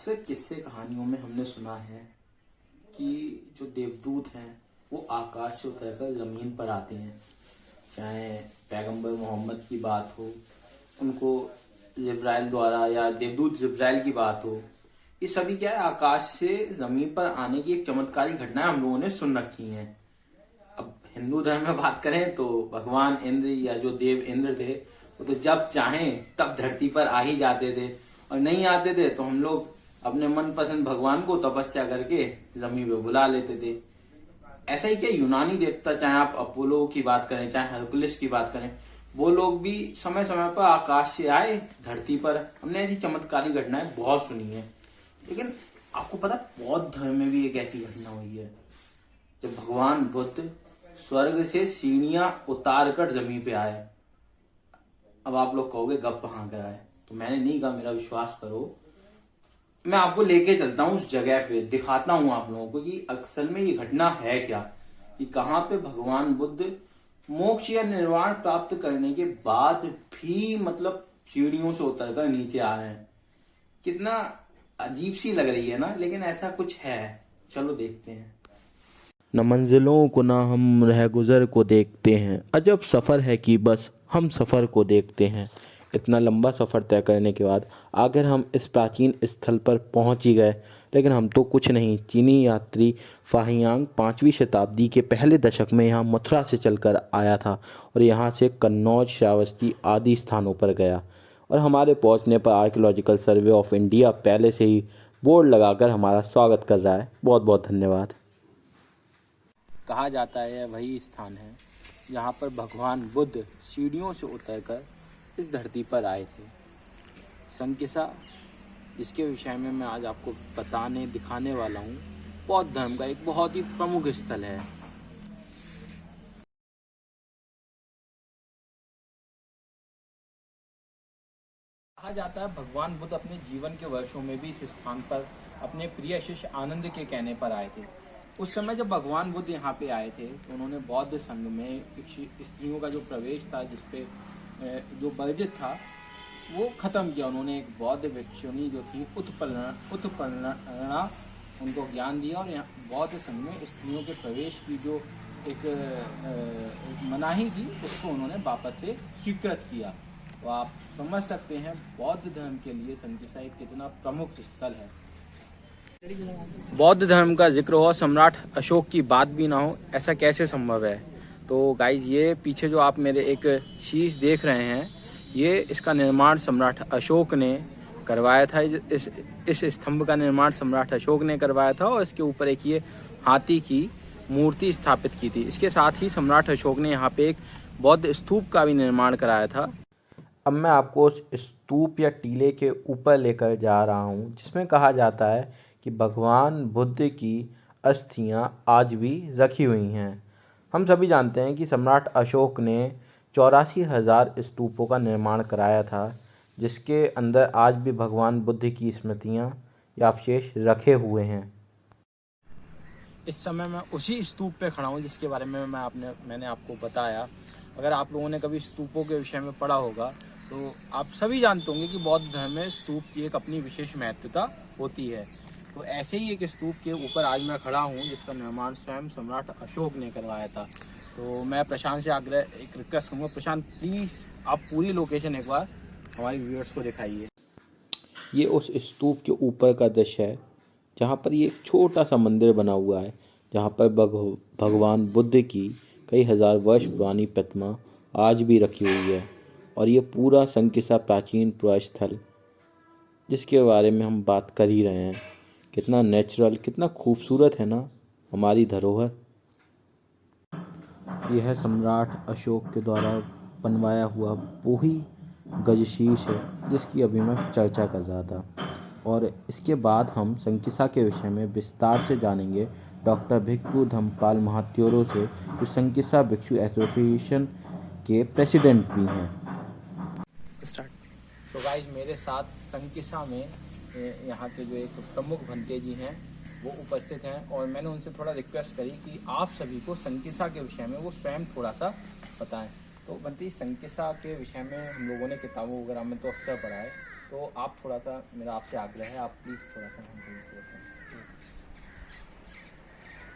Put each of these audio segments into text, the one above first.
अक्सर किस्से कहानियों में हमने सुना है कि जो देवदूत हैं वो आकाश से उतरकर ज़मीन पर आते हैं। चाहे पैगंबर मोहम्मद की बात हो, उनको जिब्राइल द्वारा, या देवदूत जिब्राइल की बात हो, ये सभी क्या है, आकाश से ज़मीन पर आने की एक चमत्कारी घटना हम लोगों ने सुन रखी हैं। अब हिंदू धर्म में बात करें तो भगवान इंद्र या जो देव इंद्र थे वो तो जब चाहें तब धरती पर आ ही जाते थे, और नहीं आते थे तो हम लोग अपने मनपसंद भगवान को तपस्या करके जमीन पे बुला लेते थे। ऐसा ही क्या यूनानी देवता, चाहे आप अपोलो की बात करें चाहे हरकुलिस की बात करें, वो लोग भी समय समय पर आकाश से आए धरती पर। हमने ऐसी चमत्कारी घटनाएं बहुत सुनी है। लेकिन आपको पता बौद्ध धर्म में भी एक ऐसी घटना हुई है जब भगवान बुद्ध स्वर्ग से सीढ़ियां उतार कर जमीन पे आए। अब आप लोग कहोगे गप हाँक रहा है, तो मैंने नहीं कहा, मेरा विश्वास करो। मैं आपको लेके चलता हूँ उस जगह पे, दिखाता हूँ आप लोगों को कि असल में ये घटना है क्या, कि कहाँ पे भगवान बुद्ध मोक्ष या निर्वाण प्राप्त करने के बाद भी मतलब सीढ़ियों से उतरकर नीचे आ रहे हैं। कितना अजीब सी लग रही है ना, लेकिन ऐसा कुछ है। चलो देखते हैं। न मंजिलों को न हम रह गुज़र को देखते हैं, अजब सफ़र है कि बस हम सफ़र को देखते हैं। इतना लंबा सफ़र तय करने के बाद आखिर हम इस प्राचीन स्थल पर पहुंच ही गए। लेकिन हम तो कुछ नहीं, चीनी यात्री फाहियांग 5वीं शताब्दी के पहले दशक में यहाँ मथुरा से चलकर आया था और यहाँ से कन्नौज, श्रावस्ती आदि स्थानों पर गया। और हमारे पहुँचने पर आर्कियोलॉजिकल सर्वे ऑफ इंडिया पहले से ही बोर्ड लगाकर हमारा स्वागत कर रहा है। बहुत बहुत धन्यवाद। कहा जाता है यह वही स्थान है जहाँ पर भगवान बुद्ध सीढ़ियों से उतरकर इस धरती पर आए थे। संकिसा, जिसके विषय में मैं आज आपको दिखाने वाला हूँ, बौद्ध धर्म का एक बहुत ही प्रमुख स्थल है। कहा जाता है भगवान बुद्ध अपने जीवन के वर्षों में भी इस स्थान पर अपने प्रिय शिष्य आनंद के कहने पर आए थे। उस समय जब भगवान बुद्ध यहाँ पे आए थे तो उन्होंने बौद्ध संघ में स्त्रियों का जो प्रवेश था, जिसपे जो वर्जित था, वो खत्म किया। उन्होंने एक बौद्ध भिक्षुणी जो थी उत्पलना, उनको ज्ञान दिया, और यहाँ बौद्ध संघ में स्त्रियों के प्रवेश की जो एक मनाही थी उसको उन्होंने वापस से स्वीकृत किया। तो आप समझ सकते हैं बौद्ध धर्म के लिए संकिसा एक कितना प्रमुख स्थल है। बौद्ध धर्म का जिक्र हो, सम्राट अशोक की बात भी ना हो, ऐसा कैसे संभव है? तो गाइज, ये पीछे जो आप मेरे एक शीश देख रहे हैं, ये इसका निर्माण सम्राट अशोक ने करवाया था। इस स्तंभ का निर्माण सम्राट अशोक ने करवाया था और इसके ऊपर एक ये हाथी की मूर्ति स्थापित की थी। इसके साथ ही सम्राट अशोक ने यहाँ पे एक बौद्ध स्तूप का भी निर्माण कराया था। अब मैं आपको उस स्तूप या टीले के ऊपर लेकर जा रहा हूँ जिसमें कहा जाता है कि भगवान बुद्ध की अस्थियाँ आज भी रखी हुई हैं। हम सभी जानते हैं कि सम्राट अशोक ने 84,000 स्तूपों का निर्माण कराया था, जिसके अंदर आज भी भगवान बुद्ध की स्मृतियाँ या अवशेष रखे हुए हैं। इस समय मैं उसी स्तूप पे खड़ा हूँ जिसके बारे में मैंने आपको बताया। अगर आप लोगों ने कभी स्तूपों के विषय में पढ़ा होगा तो आप सभी जानते होंगे कि बौद्ध धर्म में स्तूप की एक अपनी विशेष महत्वता होती है। तो ऐसे ही एक स्तूप के ऊपर आज मैं खड़ा हूँ जिसका निर्माण स्वयं सम्राट अशोक ने करवाया था। तो मैं प्रशांत से एक रिक्वेस्ट करूँगा, प्रशांत प्लीज़ आप पूरी लोकेशन एक बार हमारे व्यूअर्स को दिखाइए। ये उस स्तूप के ऊपर का दृश्य है जहाँ पर ये एक छोटा सा मंदिर बना हुआ है, जहाँ पर भगवान बुद्ध की कई हजार वर्ष पुरानी प्रतिमा आज भी रखी हुई है। और ये पूरा संकिसा प्राचीन पुरास्थल जिसके बारे में हम बात कर ही रहे हैं, कितना नेचुरल, कितना खूबसूरत है ना हमारी धरोहर। यह है सम्राट अशोक के द्वारा बनवाया हुआ वो ही गजशीश है जिसकी अभी मैं चर्चा कर रहा था। और इसके बाद हम संकिसा के विषय में विस्तार से जानेंगे डॉक्टर भिक्खु धम्मपाल महात्योरो से, जो संकिसा भिक्षु एसोसिएशन के प्रेसिडेंट भी हैं। तो गाइज, मेरे साथ संकिसा में यहाँ के जो एक प्रमुख भंते जी हैं वो उपस्थित हैं, और मैंने उनसे थोड़ा रिक्वेस्ट करी कि आप सभी को संकिसा के विषय में वो स्वयं थोड़ा सा बताएं। तो बंटी संकिसा के विषय में हम लोगों ने किताबों वगैरह में तो अक्सर पढ़ा है, तो आप थोड़ा सा, मेरा आपसे आग्रह है, आप प्लीज़ थोड़ा सा हमसे बताएं।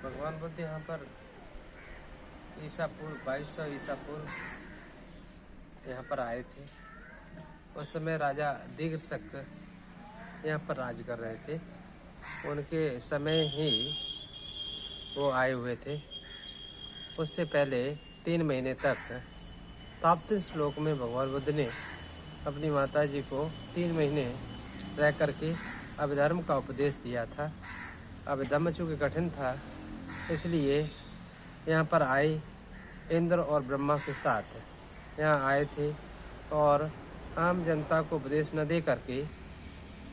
भगवान बुद्ध यहाँ पर ईसा पूर्व 2200 ईसा पूर्व यहाँ पर आए थे। उस समय राजा दीर्घशक यहाँ पर राज कर रहे थे। उनके समय ही वो आए हुए थे। उससे पहले 3 महीने तक ताप्ती श्लोक में भगवान बुद्ध ने अपनी माता जी को 3 महीने रह करके अभिधर्म का उपदेश दिया था। अभिधर्म चूँकि कठिन था, इसलिए यहाँ पर आए, इंद्र और ब्रह्मा के साथ यहाँ आए थे और आम जनता को उपदेश न दे करके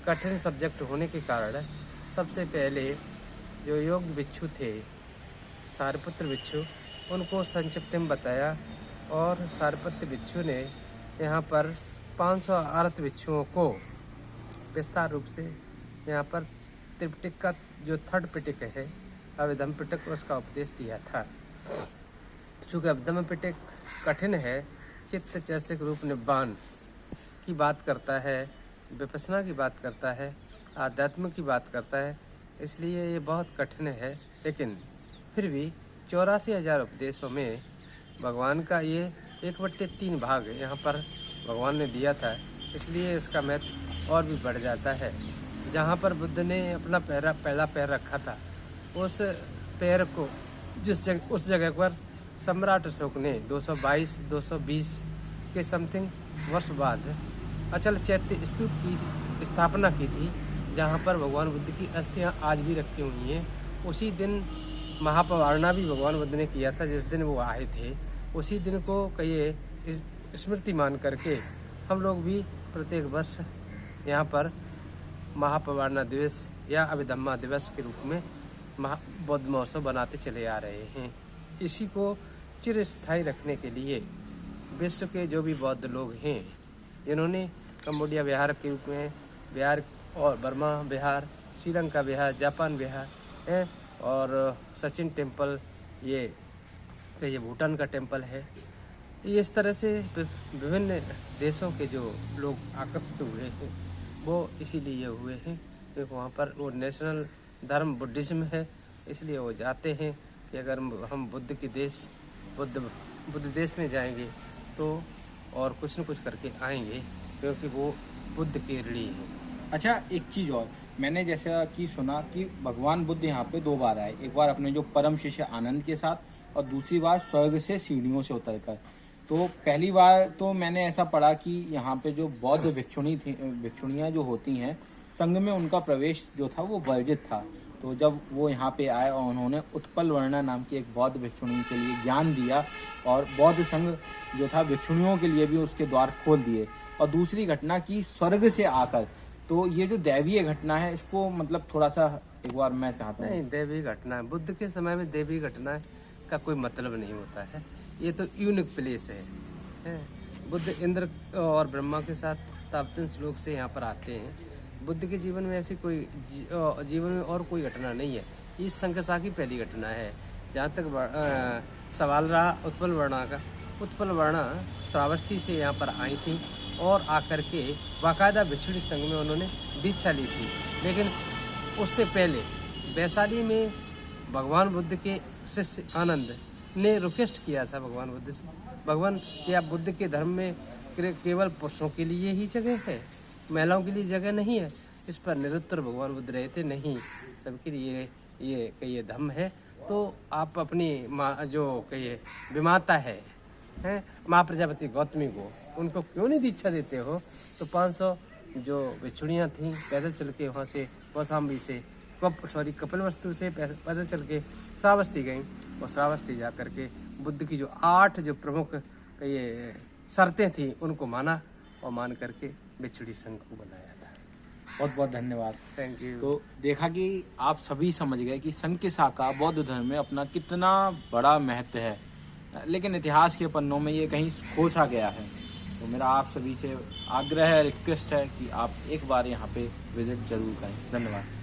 कठिन सब्जेक्ट होने के कारण सबसे पहले जो योग भिक्षु थे, सारिपुत्र भिक्षु, उनको संक्षिप्त में बताया और सारिपुत्र भिक्षु ने यहाँ पर 500 आर्त भिक्षुओं को विस्तार रूप से यहाँ पर त्रिपिटक का जो 3rd पिटक है, अभिधम्म पिटक, उसका उपदेश दिया था। चूँकि अभिधम्म पिटक कठिन है, चित्त चैतसिक रूप निब्बान की बात करता है, विपස්සना की बात करता है, आध्यात्म की बात करता है, इसलिए ये बहुत कठिन है। लेकिन फिर भी 84,000 उपदेशों में भगवान का ये 1/3 भाग यहाँ पर भगवान ने दिया था, इसलिए इसका महत्व और भी बढ़ जाता है। जहाँ पर बुद्ध ने अपना पहला पैर रखा था, उस पैर को उस जगह पर सम्राट अशोक ने 220 के समथिंग वर्ष बाद अचल चैत्य स्तूप की स्थापना की थी, जहाँ पर भगवान बुद्ध की अस्थियाँ आज भी रखी हुई हैं। उसी दिन महापवारणा भी भगवान बुद्ध ने किया था, जिस दिन वो आए थे। उसी दिन को कहिए स्मृति मान करके हम लोग भी प्रत्येक वर्ष यहाँ पर महापवारणा दिवस या अभिधम्मा दिवस के रूप में बौद्ध महोत्सव बनाते चले आ रहे हैं। इसी को चिरस्थायी रखने के लिए विश्व के जो भी बौद्ध लोग हैं, जिन्होंने कंबोडिया विहार के रूप में बिहार और बर्मा विहार, श्रीलंका विहार, जापान विहार है, और सचिन टेम्पल, ये भूटान का टेम्पल है। इस तरह से विभिन्न देशों के जो लोग आकर्षित हुए हैं, वो इसीलिए हुए हैं क्योंकि वहाँ पर वो नेशनल धर्म बुद्धिज्म है, इसलिए वो जाते हैं कि अगर हम बुद्ध देश में जाएंगे तो और कुछ न कुछ करके आएंगे, क्योंकि वो बुद्ध के ऋणी हैं। अच्छा, एक चीज़ और, मैंने जैसा कि सुना कि भगवान बुद्ध यहाँ पे 2 बार आए, एक बार अपने जो परम शिष्य आनंद के साथ और दूसरी बार स्वर्ग से सीढ़ियों से उतरकर। तो पहली बार तो मैंने ऐसा पढ़ा कि यहाँ पे जो बौद्ध भिक्षुणियाँ जो होती हैं, संघ में उनका प्रवेश जो था वो वर्जित था। तो जब वो यहाँ पे आए और उन्होंने उत्पल वर्णा नाम की एक बौद्ध भिक्षुणी के लिए ज्ञान दिया और बौद्ध संघ जो था भिक्षुणियों के लिए भी उसके द्वार खोल दिए। और दूसरी घटना की स्वर्ग से आकर, तो ये जो दैवीय घटना है, इसको मतलब थोड़ा सा एक बार मैं चाहता हूँ। नहीं, दैवीय घटना है, बुद्ध के समय में दैवीय घटना का कोई मतलब नहीं होता है। ये तो यूनिक प्लेस है। बुद्ध इंद्र और ब्रह्मा के साथ ताप्ती श्लोक से यहाँ पर आते हैं। बुद्ध के जीवन में ऐसी कोई जीवन में और कोई घटना नहीं है। इस संकसा की पहली घटना है। जहाँ तक सवाल रहा उत्पल वर्णा का, उत्पल वर्णा श्रावस्ती से यहाँ पर आई थी और आकर के बाकायदा भिक्षुणी संघ में उन्होंने दीक्षा ली थी। लेकिन उससे पहले वैशाली में भगवान बुद्ध के शिष्य आनंद ने रिक्वेस्ट किया था भगवान बुद्ध से, भगवान क्या बुद्ध के धर्म में केवल पुरुषों के लिए ही जगह है, महिलाओं के लिए जगह नहीं है? इस पर निरुत्तर भगवान बुद्ध रहे थे, नहीं, सबके लिए ये धर्म है। तो आप अपनी माँ जो कहिए विमाता है माँ प्रजापति गौतमी को, उनको क्यों नहीं दीक्षा देते हो? तो 500 जो भिक्षुणियाँ थीं पैदल चल के वहाँ से कौशाम्बी से कपिलवस्तु से पैदल चल के श्रावस्ती गई और श्रावस्ती जा करके बुद्ध की जो 8 जो प्रमुख ये शर्तें थी उनको माना और मान करके भिक्षुणी संघ को बनाया था। बहुत बहुत धन्यवाद, थैंक यू। तो देखा कि आप सभी समझ गए कि संकिसा का बौद्ध धर्म में अपना कितना बड़ा महत्व है, लेकिन इतिहास के पन्नों में ये कहीं खोसा गया है। तो मेरा आप सभी से आग्रह है, रिक्वेस्ट है कि आप एक बार यहाँ पे विजिट जरूर करें। धन्यवाद।